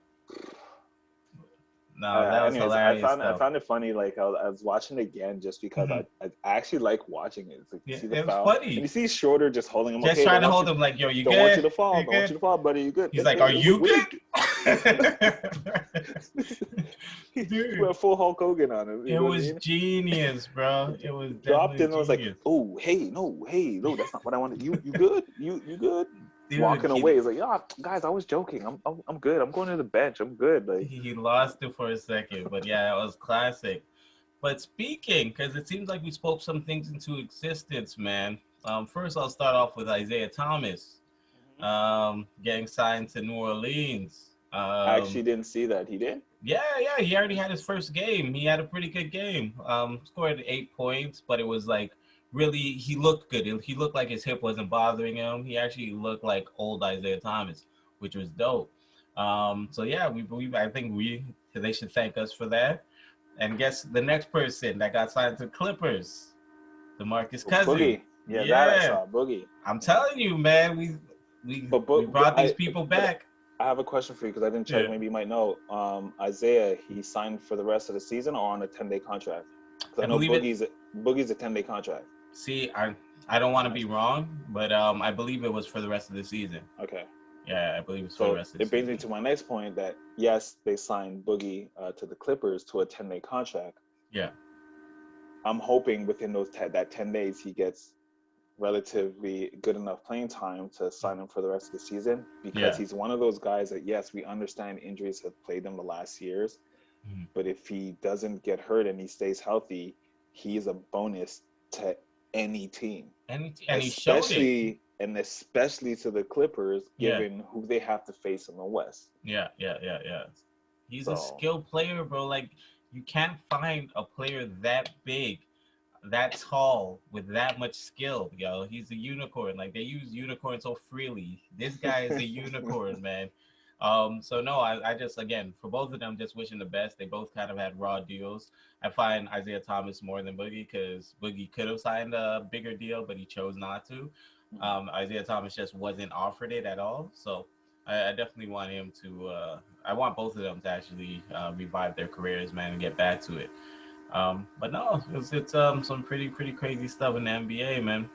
S1: no, that was hilarious.
S2: I found it funny. Like, I was watching it again just because I actually like watching it. It's like, you see the foul,
S1: funny.
S2: And you see Schroeder just holding him.
S1: Just trying to hold him like, yo, you good?
S2: Don't want you to fall. Don't want you to fall, buddy. You good?
S1: He's like, are you good?
S2: Dude, went full Hulk Hogan on him.
S1: It was genius, bro. It was
S2: dropped in. I was like, oh, hey, no, that's not what I wanted. You good? You good? Dude, walking away. He's like, yeah, guys, I was joking. I'm good. I'm going to the bench. I'm good. Like,
S1: he lost it for a second, but yeah, it was classic. But speaking, because it seems like we spoke some things into existence, man. First, I'll start off with Isiah Thomas getting signed to New Orleans.
S2: I actually didn't see that. He did?
S1: Yeah. He already had his first game. He had a pretty good game. Scored 8 points, but it was like, really, he looked good. He looked like his hip wasn't bothering him. He actually looked like old Isiah Thomas, which was dope. So yeah, I think they should thank us for that. And guess the next person that got signed to Clippers, Demarcus Cousins.
S2: Boogie. Yeah, that I saw. Boogie.
S1: I'm telling you, man, we brought these people back.
S2: I have a question for you because I didn't check. Maybe you might know. Isiah, he signed for the rest of the season or on a 10-day contract? Because I know Boogie's a 10-day contract.
S1: See, I don't want to be wrong, but I believe it was for the rest of the season.
S2: Okay.
S1: Yeah, I believe it's for the rest of the season.
S2: It brings me to my next point that, yes, they signed Boogie to the Clippers to a 10-day contract.
S1: Yeah.
S2: I'm hoping within that 10 days he gets relatively good enough playing time to sign him for the rest of the season, because he's one of those guys that, yes, we understand injuries have played him the last years, but if he doesn't get hurt and he stays healthy, he is a bonus to any team. Especially to the Clippers, given who they have to face in the West.
S1: Yeah. He's a skilled player, bro. Like, you can't find a player that big, that tall, with that much skill, yo. He's a unicorn. Like, they use unicorn so freely. This guy is a unicorn, man. So no, I just, again, for both of them, just wishing the best. They both kind of had raw deals. I find Isiah Thomas more than Boogie, because Boogie could have signed a bigger deal, but he chose not to. Isiah Thomas just wasn't offered it at all. So I definitely want him to, I want both of them to actually revive their careers, man, and get back to it. But no, it's some pretty crazy stuff in the NBA, man.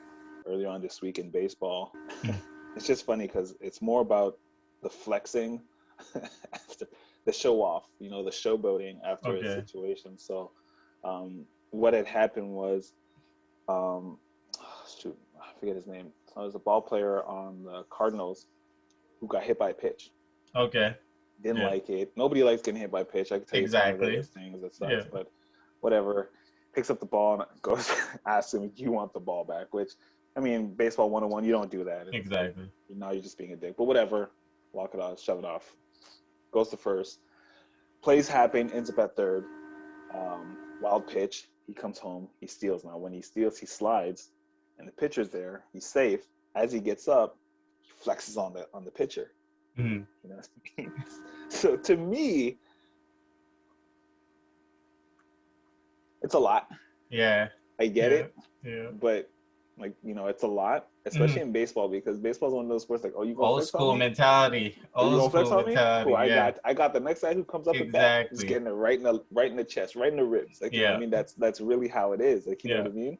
S2: Earlier on this week in baseball, it's just funny because it's more about the flexing after the show off, the showboating after a situation. So what had happened was um, shoot, I forget his name. It was a ball player on the Cardinals who got hit by a pitch.
S1: Okay.
S2: Didn't
S1: Yeah.
S2: like it. Nobody likes getting hit by a pitch. I can tell you it's one of the
S1: Exactly.
S2: worst things. That
S1: Yeah.
S2: sucks, but whatever. Picks up the ball and goes asks him, "Do you want the ball back?" Which, I mean, baseball 101, you don't do that. It's like,
S1: Exactly.
S2: now you're just being a dick. But whatever. Walk it off, shove it off. Goes to first. Plays happen, ends up at third. Wild pitch. He comes home. He steals. Now, when he steals, he slides, and the pitcher's there. He's safe. As he gets up, he flexes on the pitcher.
S1: Mm-hmm.
S2: You know what I mean? So to me, it's a lot.
S1: Yeah.
S2: I get it,
S1: Yeah.
S2: but like, it's a lot, especially in baseball, because baseball is one of those sports like, oh, you gonna
S1: Old
S2: flex on
S1: school
S2: me?
S1: mentality.
S2: Oh, you
S1: Old
S2: gonna flex
S1: school
S2: on me? Cool.
S1: mentality. Yeah.
S2: I got the next guy who comes up at bat, just
S1: Exactly.
S2: getting it right in the chest, right in the ribs. Like, you know what I
S1: Yeah.
S2: mean? That's really how it is. Like, you know
S1: Yeah.
S2: what I mean?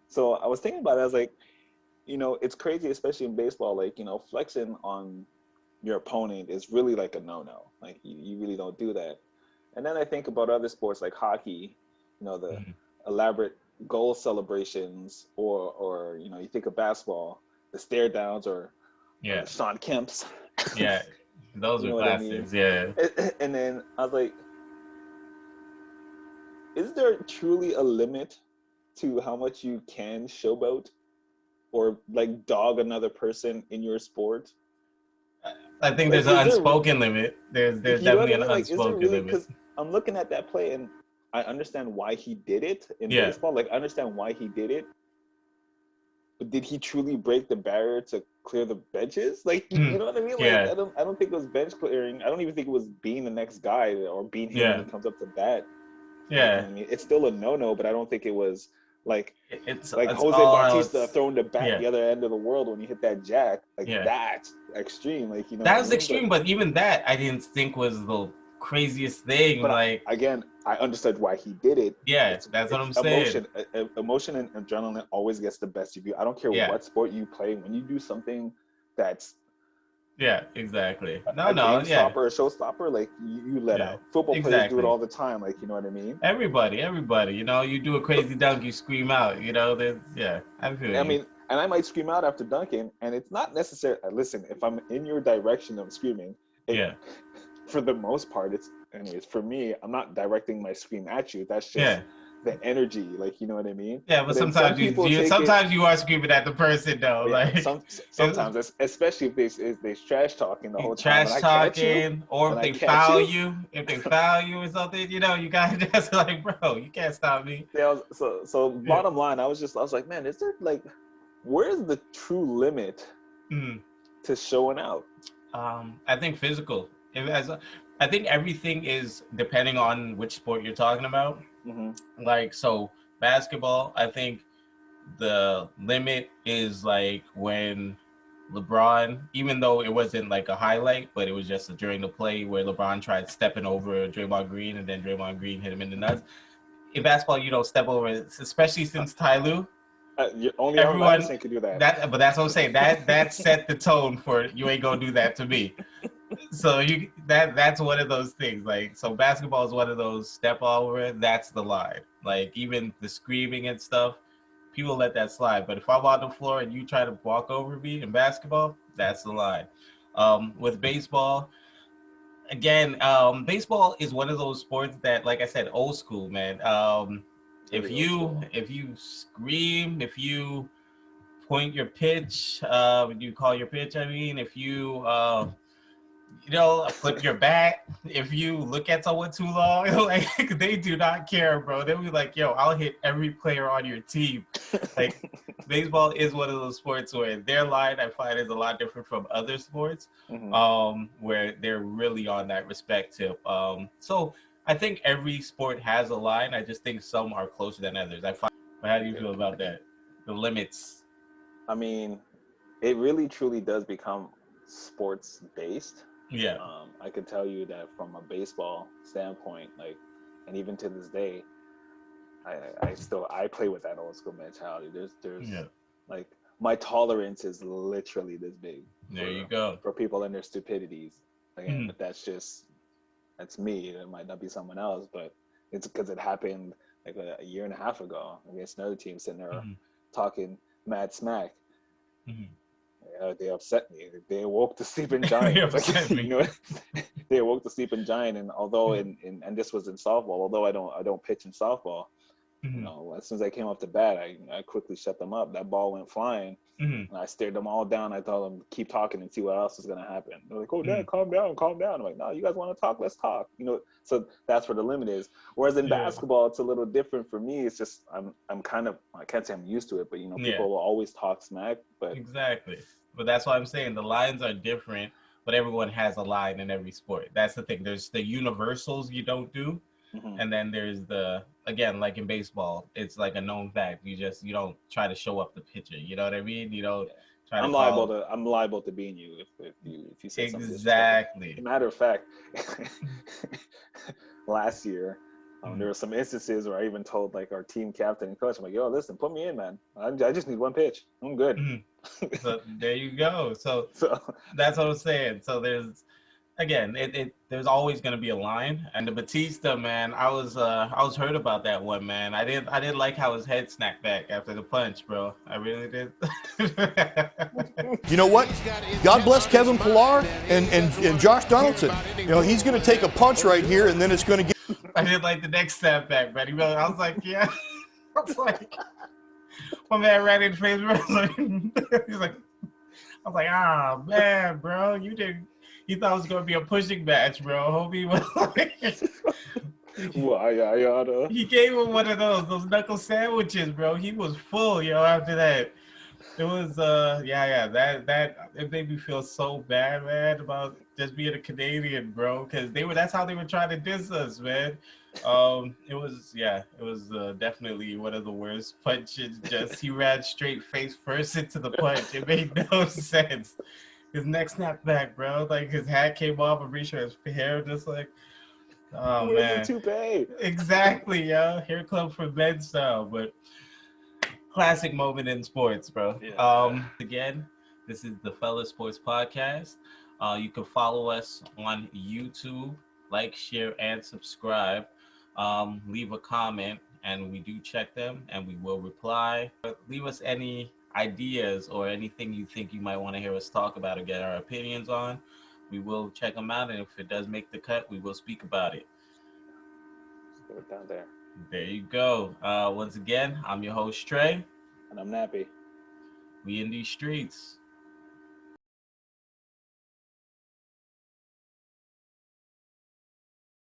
S2: So I was thinking about it. I was like, it's crazy, especially in baseball. Like, flexing on your opponent is really like a no-no. Like, you really don't do that. And then I think about other sports like hockey, the
S1: Mhm.
S2: elaborate goal celebrations, or you think of basketball, the stare downs, or
S1: Yeah.
S2: the Sean Kemps.
S1: Yeah. Those
S2: You
S1: are
S2: know what I mean?
S1: classics. Yeah.
S2: And then I was like, is there truly a limit to how much you can showboat or like dog another person in your sport?
S1: I think
S2: Like,
S1: there's an
S2: is there,
S1: unspoken limit. There's
S2: you know what
S1: definitely
S2: I
S1: an
S2: mean? Like, is there
S1: unspoken
S2: really,
S1: limit.
S2: because I'm looking at that play and I understand why he did it in
S1: Yeah.
S2: baseball. Like, I understand why he did it, but did he truly break the barrier to clear the benches? Like, you know what I mean? Like,
S1: Yeah.
S2: I don't think it was bench clearing. I don't even think it was being the next guy or being him when
S1: Yeah.
S2: he comes up to bat. Like, you know
S1: Yeah.
S2: what I mean? It's still a no-no, but I don't think it was like
S1: It's
S2: Jose
S1: all
S2: Bautista
S1: it's
S2: throwing the bat
S1: yeah.
S2: the other end of the world when he hit that jack. Like,
S1: Yeah.
S2: that's extreme. Like, you know what
S1: That
S2: I
S1: was
S2: mean?
S1: extreme, but even that I didn't think was the craziest thing.
S2: But
S1: Like,
S2: again, I understood why he did it.
S1: yeah, that's what
S2: It's
S1: I'm saying.
S2: emotion. Emotion and adrenaline always gets the best of you. I don't care
S1: Yeah.
S2: what sport you play. When you do something that's
S1: Yeah, exactly. No,
S2: a game
S1: yeah.
S2: stopper, a show stopper, like, you let
S1: Yeah.
S2: out. Football players do it
S1: Exactly.
S2: all the time. Like, you know what I mean?
S1: Everybody, you do a crazy dunk, you scream out, yeah, I feel
S2: I
S1: you.
S2: mean, and I might scream out after dunking, and it's not necessary. Listen, if I'm in your direction of screaming,
S1: Yeah.
S2: for the most part, anyways, for me, I'm not directing my scream at you. That's just
S1: Yeah.
S2: the energy, like, you know what I mean?
S1: Yeah, but
S2: then some
S1: sometimes
S2: people
S1: you
S2: take it.
S1: sometimes you are screaming at the person though.
S2: Yeah,
S1: Like
S2: sometimes, especially if they trash talking the whole time, and
S1: trash
S2: I catch you,
S1: talking, or
S2: and
S1: if
S2: I
S1: they
S2: catch
S1: foul
S2: you.
S1: you, or something, you gotta just like, bro, you can't stop me.
S2: Yeah, so
S1: Yeah.
S2: bottom line, I was like, man, is there like, where's the true limit to showing out?
S1: I think physical. I think everything is depending on which sport you're talking about.
S2: Mm-hmm.
S1: Like, so basketball, I think the limit is like when LeBron, even though it wasn't like a highlight, but it was just during the play where LeBron tried stepping over Draymond Green and then Draymond Green hit him in the nuts. In basketball, you don't step over it, especially since Ty Lue.
S2: Only Allen
S1: Everyone
S2: Iverson could do that.
S1: But that's what I'm saying. That set the tone for you ain't gonna do that to me. So that's one of those things. Like, so basketball is one of those step over. That's the line. Like, even the screaming and stuff, people let that slide. But if I'm on the floor and you try to walk over me in basketball, that's the line. With baseball, again, baseball is one of those sports that, like I said, old school, man. If
S2: Really old school.
S1: you scream, if you point your pitch, you call your pitch. I mean, if you flip your bat, if you look at someone too long, like, they do not care, bro. They'll be like, yo, I'll hit every player on your team. Like, baseball is one of those sports where their line, I find, is a lot different from other sports, where they're really on that respect tip. So I think every sport has a line. I just think some are closer than others. How do you feel about that? The limits.
S2: I mean, it really truly does become sports based.
S1: Yeah.
S2: I could tell you that from a baseball standpoint, like, and even to this day, I play with that old school mentality. There's like, my tolerance is literally this big.
S1: There you go.
S2: For people and their stupidities. Again, but that's me. It might not be someone else, but it's because it happened like a year and a half ago against another team sitting there
S1: Mhm.
S2: talking mad smack.
S1: Mhm.
S2: They upset me. They awoke the sleeping giant.
S1: They
S2: It's like,
S1: upset me.
S2: they awoke the sleeping giant. And although and this was in softball, although I don't pitch in softball,
S1: Mhm.
S2: as soon as I came off the bat, I quickly shut them up. That ball went flying,
S1: Mhm.
S2: and I stared them all down. I told them keep talking and see what else is gonna happen. They're like, "Oh, Dad,
S1: Mhm.
S2: calm down, calm down." I'm like, "No, you guys want to talk? Let's talk." So that's where the limit is. Whereas in
S1: Yeah.
S2: basketball, it's a little different for me. It's just I'm kind of, I can't say I'm used to it, but
S1: Yeah.
S2: people will always talk smack. But
S1: Exactly. But that's why I'm saying the lines are different, but everyone has a line in every sport. That's the thing. There's the universals you don't do,
S2: mhm.
S1: and then there's the again, like in baseball, it's like a known fact. You don't try to show up the pitcher. You know what I mean? You don't
S2: Yeah.
S1: try to call
S2: I'm liable to being you if you say something disrespectful.
S1: exactly.
S2: Matter of fact, last year, there
S1: Mhm.
S2: were some instances where I even told like our team captain and coach, I'm like, "Yo, listen, put me in, man. I just need one pitch. I'm good."
S1: Mhm. So there you go. So
S2: So
S1: that's what I'm saying. So there's again, there's always going to be a line. And the Batista, man, I was hurt about that one, man. I didn't like how his head snapped back after the punch, bro. I really did.
S3: You know what? God bless Kevin Pillar and Josh Donaldson. You know, he's going to take a punch right here, and then it's going to get.
S1: I didn't like the next step back, man. I was like, yeah. I was like, my man ran in his face. He's like, I was like, ah, man, bro, you didn't. You thought it was gonna be a pushing match, bro. Hope he was like,
S2: why I oughta.
S1: he gave him one of those knuckle sandwiches, bro. He was full, yo. After that, it was yeah. That it made me feel so bad, man, about just being a Canadian, bro. Because that's how they were trying to diss us, man. It was definitely one of the worst punches. Just he ran straight face first into the punch. It made no sense. His neck snapped back, bro. Like his hat came off. I'm pretty sure his hair just like, oh
S2: Where's the
S1: man.
S2: toupee?
S1: Exactly, yo. Hair club for men style, but classic moment in sports, bro.
S2: Yeah.
S1: Again, this is the Fellaz Sports Podcast. You can follow us on YouTube, like, share, and subscribe. Leave a comment, and we do check them, and we will reply. Leave us any ideas or anything you think you might want to hear us talk about or get our opinions on. We will check them out, and if it does make the cut, we will speak about it.
S2: Just go down there.
S1: There you go. Once again, I'm your host, Trey.
S2: And I'm nappy.
S1: We in these streets.